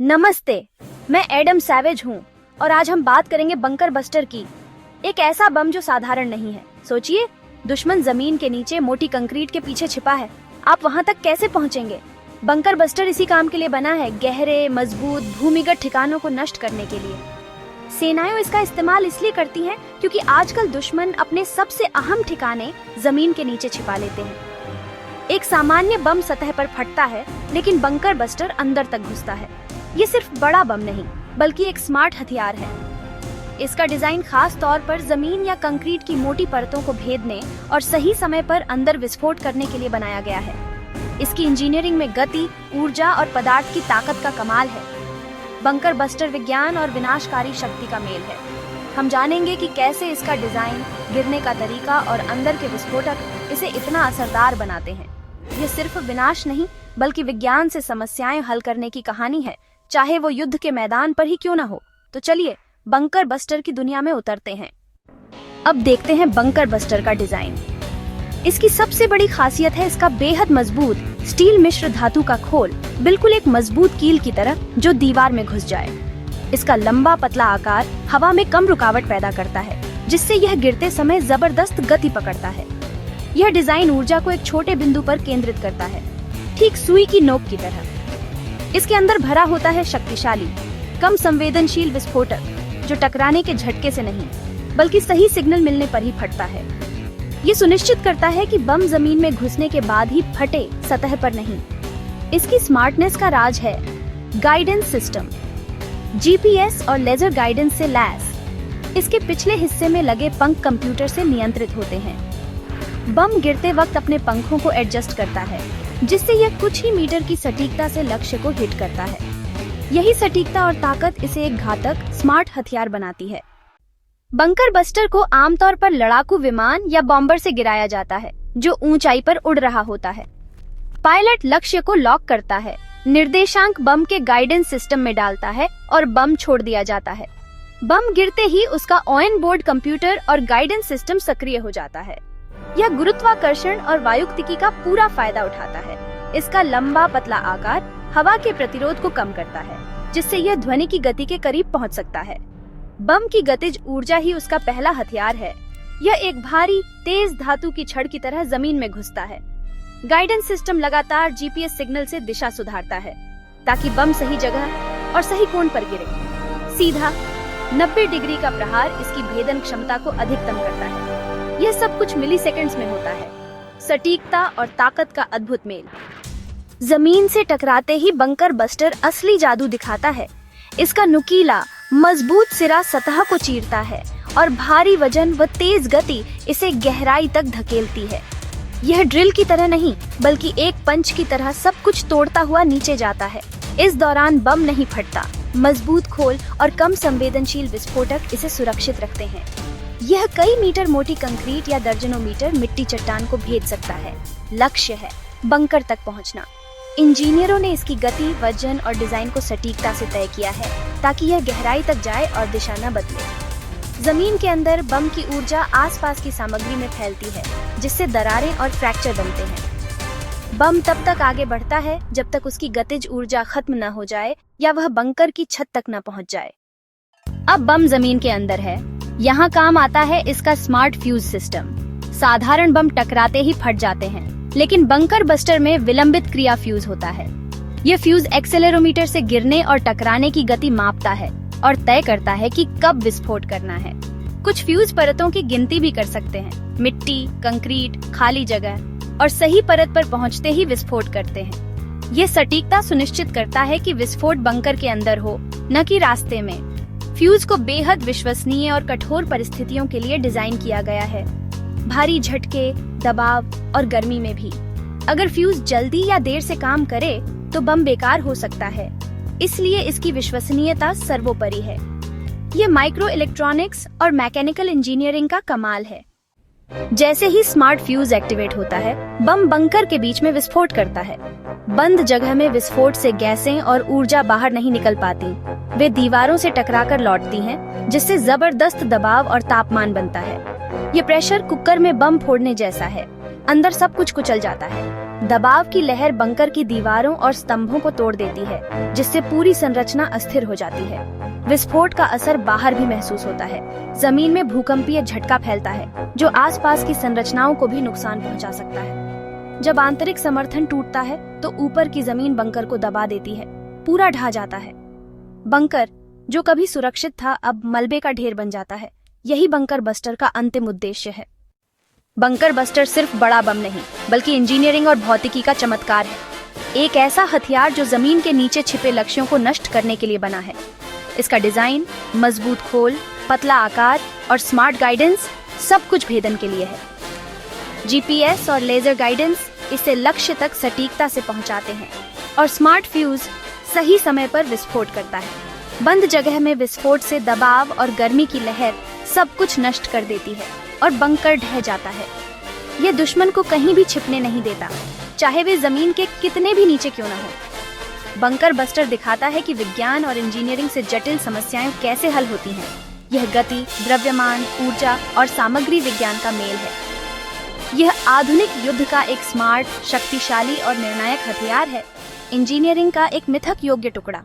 नमस्ते, मैं Adam savage हूँ और आज हम बात करेंगे बंकर बस्टर की। एक ऐसा बम जो साधारण नहीं है। सोचिए, दुश्मन जमीन के नीचे मोटी कंक्रीट के पीछे छिपा है। आप वहाँ तक कैसे पहुँचेंगे? बंकर बस्टर इसी काम के लिए बना है, गहरे, मजबूत, भूमिगत ठिकानों को नष्ट करने के लिए। सेनाएं इसका इस्तेमाल इसलिए करती हैं क्योंकि आजकल दुश्मन अपने सबसे अहम ठिकाने जमीन के नीचे छिपा लेते हैं। एक सामान्य बम सतह पर फटता है, लेकिन बंकर बस्टर अंदर तक घुसता है। ये सिर्फ बड़ा बम नहीं, बल्कि एक स्मार्ट हथियार है। इसका डिजाइन खास तौर पर जमीन या कंक्रीट की मोटी परतों को भेदने और सही समय पर अंदर विस्फोट करने के लिए बनाया गया है। इसकी इंजीनियरिंग में गति, ऊर्जा और पदार्थ की ताकत का कमाल है। बंकर बस्टर विज्ञान और विनाशकारी शक्ति का मेल है। हम जानेंगे कि कैसे इसका डिजाइन, गिरने का तरीका और अंदर के विस्फोटक इसे इतना असरदार बनाते हैं। ये सिर्फ विनाश नहीं, बल्कि विज्ञान से समस्याएं हल करने की कहानी है, चाहे वो युद्ध के मैदान पर ही क्यों न हो। तो चलिए बंकर बस्टर की दुनिया में उतरते हैं। अब देखते हैं बंकर बस्टर का डिजाइन। इसकी सबसे बड़ी खासियत है इसका बेहद मजबूत स्टील मिश्र धातु का खोल, बिल्कुल एक मजबूत कील की तरह जो दीवार में घुस जाए। इसका लंबा पतला आकार हवा में कम रुकावट पैदा करता है, जिससे यह गिरते समय जबरदस्त गति पकड़ता है। यह डिजाइन ऊर्जा को एक छोटे बिंदु पर केंद्रित करता है, ठीक सुई की नोक की तरह। इसके अंदर भरा होता है शक्तिशाली, कम संवेदनशील विस्फोटक, जो टकराने के झटके से नहीं, बल्कि सही सिग्नल मिलने पर ही फटता है। ये सुनिश्चित करता है कि बम जमीन में घुसने के बाद ही फटे, सतह पर नहीं। इसकी स्मार्टनेस का राज है गाइडेंस सिस्टम। जीपीएस और लेजर गाइडेंस से लैस इसके पिछले हिस्से में लगे पंख कंप्यूटर से नियंत्रित होते हैं। बम गिरते वक्त अपने पंखों को एडजस्ट करता है, जिससे यह कुछ ही मीटर की सटीकता से लक्ष्य को हिट करता है। यही सटीकता और ताकत इसे एक घातक स्मार्ट हथियार बनाती है। बंकर बस्टर को आमतौर पर लड़ाकू विमान या बॉम्बर से गिराया जाता है, जो ऊंचाई पर उड़ रहा होता है। पायलट लक्ष्य को लॉक करता है, निर्देशांक बम के गाइडेंस सिस्टम में डालता है और बम छोड़ दिया जाता है। बम गिरते ही उसका ऑन बोर्ड कंप्यूटर और गाइडेंस सिस्टम सक्रिय हो जाता है। यह गुरुत्वाकर्षण और वायुगतिकी का पूरा फायदा उठाता है। इसका लंबा पतला आकार हवा के प्रतिरोध को कम करता है, जिससे यह ध्वनि की गति के करीब पहुंच सकता है। बम की गतिज ऊर्जा ही उसका पहला हथियार है। यह एक भारी, तेज धातु की छड़ की तरह जमीन में घुसता है। गाइडेंस सिस्टम लगातार जीपीएस सिग्नल से दिशा सुधारता है, ताकि बम सही जगह और सही कोण पर गिरे। सीधा 90 डिग्री का प्रहार इसकी भेदन क्षमता को अधिकतम करता है। यह सब कुछ मिलीसेकंड्स में होता है। सटीकता और ताकत का अद्भुत मेल। जमीन से टकराते ही बंकर बस्टर असली जादू दिखाता है। इसका नुकीला, मजबूत सिरा सतह को चीरता है और भारी वजन व तेज गति इसे गहराई तक धकेलती है। यह ड्रिल की तरह नहीं, बल्कि एक पंच की तरह सब कुछ तोड़ता हुआ नीचे जाता है। इस दौरान बम नहीं फटता। मजबूत खोल और कम संवेदनशील विस्फोटक इसे सुरक्षित रखते हैं। यह कई मीटर मोटी कंक्रीट या दर्जनों मीटर मिट्टी चट्टान को भेद सकता है। लक्ष्य है बंकर तक पहुंचना। इंजीनियरों ने इसकी गति, वजन और डिजाइन को सटीकता से तय किया है, ताकि यह गहराई तक जाए और दिशा न बदले। जमीन के अंदर बम की ऊर्जा आसपास की सामग्री में फैलती है, जिससे दरारें और फ्रैक्चर बनते हैं। बम तब तक आगे बढ़ता है जब तक उसकी गतिज ऊर्जा खत्म न हो जाए या वह बंकर की छत तक न पहुंच जाए। अब बम जमीन के अंदर है। यहाँ काम आता है इसका स्मार्ट फ्यूज सिस्टम। साधारण बम टकराते ही फट जाते हैं, लेकिन बंकर बस्टर में विलंबित क्रिया फ्यूज होता है। यह फ्यूज एक्सेलेरोमीटर से गिरने और टकराने की गति मापता है और तय करता है कि कब विस्फोट करना है। कुछ फ्यूज परतों की गिनती भी कर सकते हैं, मिट्टी, कंक्रीट, खाली जगह, और सही परत पर पहुंचते ही विस्फोट करते हैं। ये सटीकता सुनिश्चित करता है कि विस्फोट बंकर के अंदर हो, न कि रास्ते में। फ्यूज को बेहद विश्वसनीय और कठोर परिस्थितियों के लिए डिजाइन किया गया है, भारी झटके, दबाव और गर्मी में भी। अगर फ्यूज जल्दी या देर से काम करे तो बम बेकार हो सकता है, इसलिए इसकी विश्वसनीयता सर्वोपरि है। ये माइक्रो इलेक्ट्रॉनिक्स और मैकेनिकल इंजीनियरिंग का कमाल है। जैसे ही स्मार्ट फ्यूज एक्टिवेट होता है, बम बंकर के बीच में विस्फोट करता है। बंद जगह में विस्फोट से गैसें और ऊर्जा बाहर नहीं निकल पाती। वे दीवारों से टकराकर लौटती हैं, जिससे जबरदस्त दबाव और तापमान बनता है। ये प्रेशर कुकर में बम फोड़ने जैसा है। अंदर सब कुछ कुचल जाता है। दबाव की लहर बंकर की दीवारों और स्तंभों को तोड़ देती है, जिससे पूरी संरचना अस्थिर हो जाती है। विस्फोट का असर बाहर भी महसूस होता है। जमीन में भूकंपीय झटका फैलता है, जो आसपास की संरचनाओं को भी नुकसान पहुंचा सकता है। जब आंतरिक समर्थन टूटता है, तो ऊपर की जमीन बंकर को दबा देती है, पूरा ढह जाता है। बंकर, जो कभी सुरक्षित था, अब मलबे का ढेर बन जाता है। यही बंकर बस्टर का अंतिम उद्देश्य है। बंकर बस्टर सिर्फ बड़ा बम नहीं, बल्कि इंजीनियरिंग और भौतिकी का चमत्कार है। एक ऐसा हथियार जो जमीन के नीचे छिपे लक्ष्यों को नष्ट करने के लिए बना है। इसका डिजाइन, मजबूत खोल, पतला आकार और स्मार्ट गाइडेंस सब कुछ भेदन के लिए है। जीपीएस और लेजर गाइडेंस इसे लक्ष्य तक सटीकता से पहुंचाते हैं, और स्मार्ट फ्यूज सही समय पर विस्फोट करता है। बंद जगह में विस्फोट से दबाव और गर्मी की लहर सब कुछ नष्ट कर देती है और बंकर ढह जाता है। यह दुश्मन को कहीं भी छिपने नहीं देता, चाहे वे जमीन के कितने भी नीचे क्यों न हो। बंकर बस्टर दिखाता है कि विज्ञान और इंजीनियरिंग से जटिल समस्याएं कैसे हल होती हैं। यह गति, द्रव्यमान, ऊर्जा और सामग्री विज्ञान का मेल है। यह आधुनिक युद्ध का एक स्मार्ट, शक्तिशाली और निर्णायक हथियार है। इंजीनियरिंग का एक मिथक योग्य टुकड़ा।